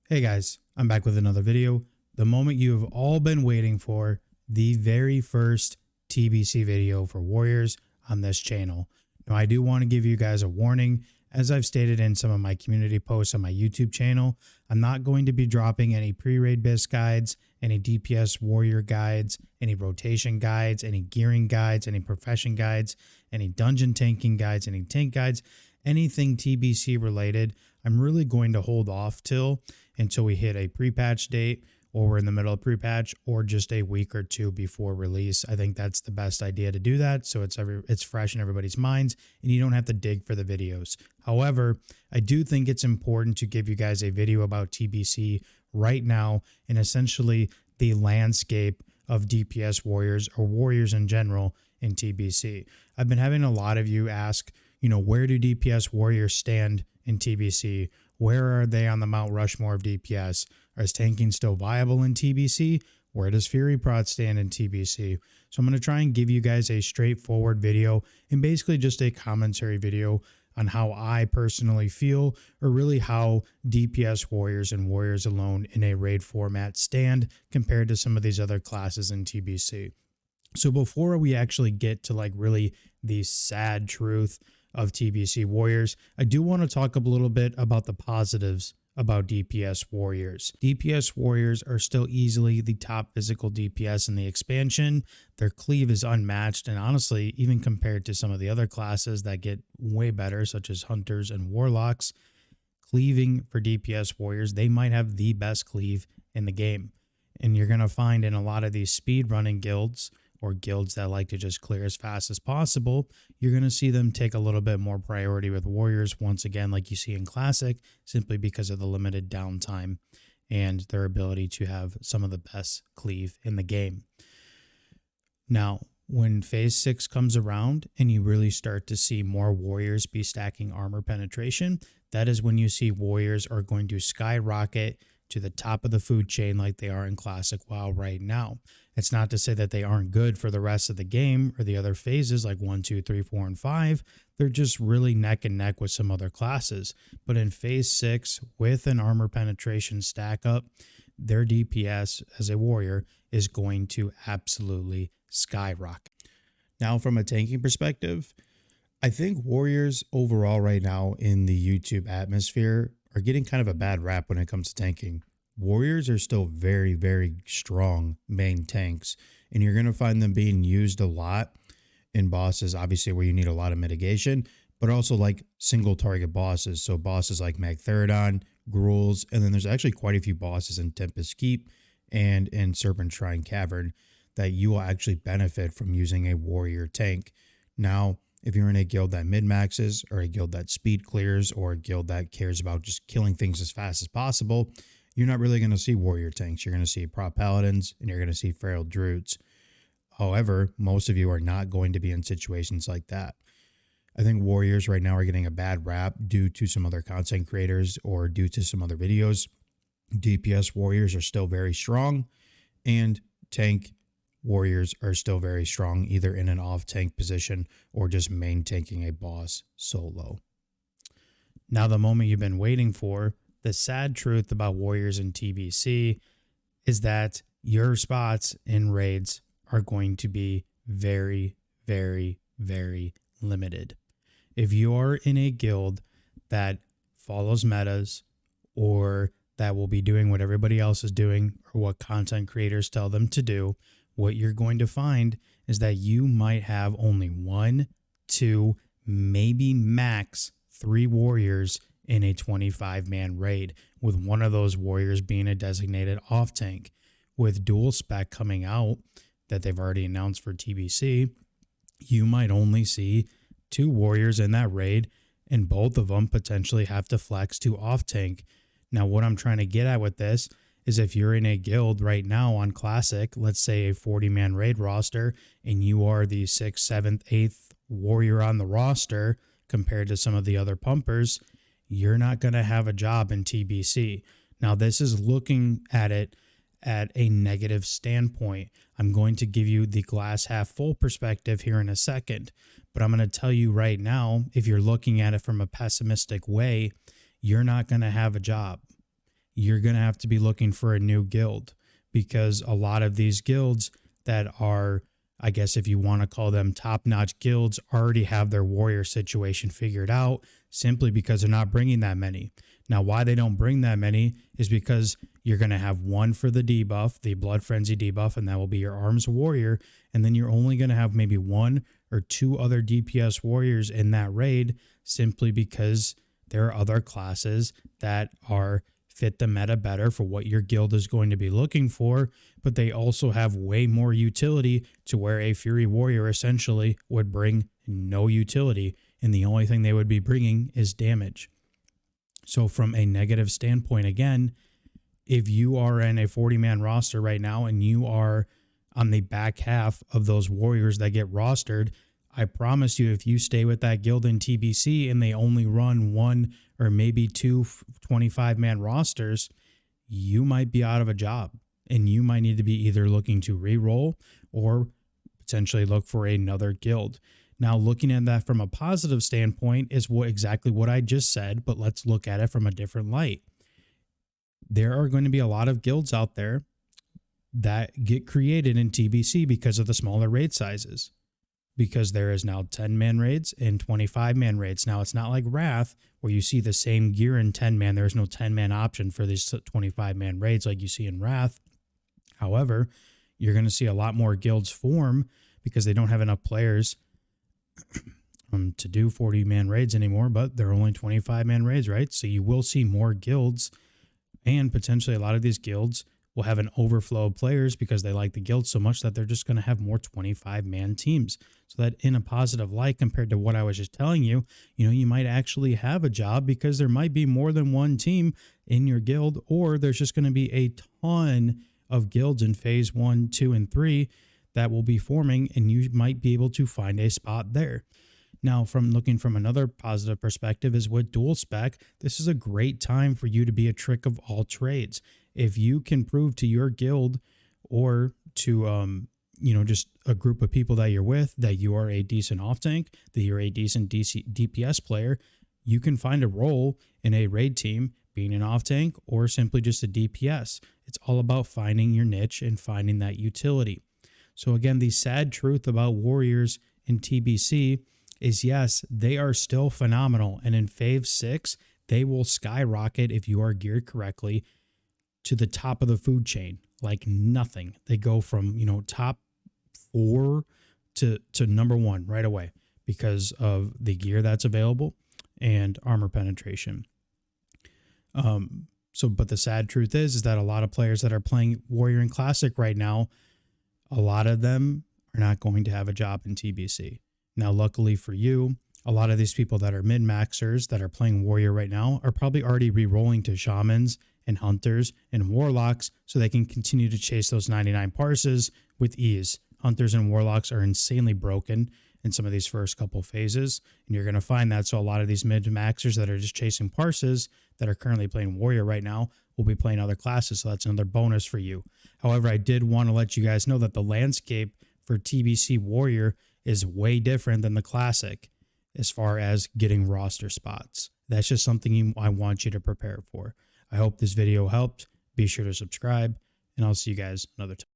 Hey guys, I'm back with another video. The moment you have all been waiting for, the very first TBC video for Warriors on this channel. Now I do want to give you guys a warning. As I've stated in some of my community posts on my YouTube channel, I'm not going to be dropping any pre-raid BIS guides, any DPS warrior guides, any rotation guides, any gearing guides, any profession guides, any dungeon tanking guides, any tank guides, anything TBC related. I'm really going to hold off until we hit a pre-patch date, or we're in the middle of pre-patch, or just a week or two before release. I think that's the best idea to do that, so it's fresh in everybody's minds and you don't have to dig for the videos. However, I do think it's important to give you guys a video about TBC right now and essentially the landscape of DPS warriors or warriors in general in TBC. I've been having a lot of you ask, where do DPS warriors stand in TBC? Where are they on the Mount Rushmore of DPS? Is tanking still viable in TBC? Where does Fury Prod stand in TBC? So I'm going to try and give you guys a straightforward video and basically just a commentary video on how I personally feel, or really how DPS warriors and warriors alone in a raid format stand compared to some of these other classes in TBC. So before we actually get to really the sad truth of TBC warriors, I do want to talk a little bit about the positives about DPS warriors. DPS warriors are still easily the top physical DPS in the expansion. Their cleave is unmatched, and honestly, even compared to some of the other classes that get way better, such as hunters and warlocks, cleaving for DPS warriors, they might have the best cleave in the game. And you're going to find in a lot of these speed running guilds, or guilds that like to just clear as fast as possible, you're going to see them take a little bit more priority with warriors, once again, like you see in Classic, simply because of the limited downtime and their ability to have some of the best cleave in the game. Now, when Phase 6 comes around and you really start to see more warriors be stacking armor penetration, that is when you see warriors are going to skyrocket to the top of the food chain like they are in Classic WoW right now. It's not to say that they aren't good for the rest of the game or the other phases like 1, 2, 3, 4, and 5. They're just really neck and neck with some other classes. But in Phase 6, with an armor penetration stack up, their DPS as a warrior is going to absolutely skyrocket. Now, from a tanking perspective, I think warriors overall right now in the YouTube atmosphere are getting kind of a bad rap when it comes to tanking. Warriors are still very, very strong main tanks, and you're going to find them being used a lot in bosses, obviously where you need a lot of mitigation, but also like single target bosses. So bosses like Magtheridon, Gruuls, and then there's actually quite a few bosses in Tempest Keep and in Serpent Shrine Cavern that you will actually benefit from using a warrior tank. Now, if you're in a guild that min-maxes, or a guild that speed clears, or a guild that cares about just killing things as fast as possible, you're not really going to see warrior tanks. You're going to see prop paladins, and you're going to see feral druids. However, most of you are not going to be in situations like that. I think warriors right now are getting a bad rap due to some other content creators or due to some other videos. DPS warriors are still very strong, and tank warriors are still very strong, either in an off-tank position or just main tanking a boss solo. Now, the moment you've been waiting for, the sad truth about warriors in TBC is that your spots in raids are going to be very, very, very limited. If you're in a guild that follows metas, or that will be doing what everybody else is doing or what content creators tell them to do, what you're going to find is that you might have only 1, 2, maybe max 3 warriors in a 25-man raid, with one of those warriors being a designated off-tank. With dual spec coming out that they've already announced for TBC, you might only see 2 warriors in that raid, and both of them potentially have to flex to off-tank. Now, what I'm trying to get at with this is, if you're in a guild right now on Classic, let's say a 40-man raid roster, and you are the 6th, 7th, 8th warrior on the roster compared to some of the other pumpers, you're not going to have a job in TBC. Now, this is looking at it at a negative standpoint. I'm going to give you the glass half full perspective here in a second, but I'm going to tell you right now, if you're looking at it from a pessimistic way, you're not going to have a job. you're going to have to be looking for a new guild, because a lot of these guilds that are, I guess if you want to call them top-notch guilds, already have their warrior situation figured out, simply because they're not bringing that many. Now, why they don't bring that many is because you're going to have one for the debuff, the Blood Frenzy debuff, and that will be your Arms Warrior. And then you're only going to have maybe one or two other DPS warriors in that raid, simply because there are other classes that are fit the meta better for what your guild is going to be looking for, but they also have way more utility, to where a Fury Warrior essentially would bring no utility, and the only thing they would be bringing is damage. So from a negative standpoint, again, if you are in a 40-man roster right now and you are on the back half of those warriors that get rostered, I promise you, if you stay with that guild in TBC and they only run one or maybe two 25-man rosters, you might be out of a job, and you might need to be either looking to re-roll or potentially look for another guild. Now, looking at that from a positive standpoint is exactly what I just said, but let's look at it from a different light. There are going to be a lot of guilds out there that get created in TBC because of the smaller raid sizes, because there is now 10-man raids and 25-man raids. Now, it's not like Wrath, where you see the same gear in 10-man. There's no 10-man option for these 25-man raids like you see in Wrath. However, you're going to see a lot more guilds form because they don't have enough players to do 40-man raids anymore, but they're only 25-man raids, right? So you will see more guilds, and potentially a lot of these guilds will have an overflow of players because they like the guild so much that they're just going to have more 25-man teams. So that in a positive light, compared to what I was just telling you, you might actually have a job, because there might be more than one team in your guild, or there's just going to be a ton of guilds in phase 1, 2, and 3 that will be forming, and you might be able to find a spot there. Now, from looking from another positive perspective, is with dual spec, this is a great time for you to be a trick of all trades. If you can prove to your guild or to just a group of people that you're with that you are a decent off tank, that you're a decent DPS player, you can find a role in a raid team being an off tank or simply just a DPS. It's all about finding your niche and finding that utility. So again, the sad truth about warriors in TBC is, yes, they are still phenomenal. And in Phase 6, they will skyrocket if you are geared correctly to the top of the food chain like nothing. They go from, top 4 to number 1 right away because of the gear that's available and armor penetration. But the sad truth is that a lot of players that are playing Warrior and Classic right now, a lot of them are not going to have a job in TBC. Now, luckily for you, a lot of these people that are mid-maxers that are playing Warrior right now are probably already re-rolling to Shamans and Hunters and Warlocks so they can continue to chase those 99 parses with ease. Hunters and Warlocks are insanely broken in some of these first couple phases, and you're going to find that. So a lot of these mid-maxers that are just chasing parses that are currently playing Warrior right now will be playing other classes, so that's another bonus for you. However, I did want to let you guys know that the landscape for TBC Warrior is way different than the Classic as far as getting roster spots. That's just something I want you to prepare for. I hope this video helped. Be sure to subscribe, and I'll see you guys another time.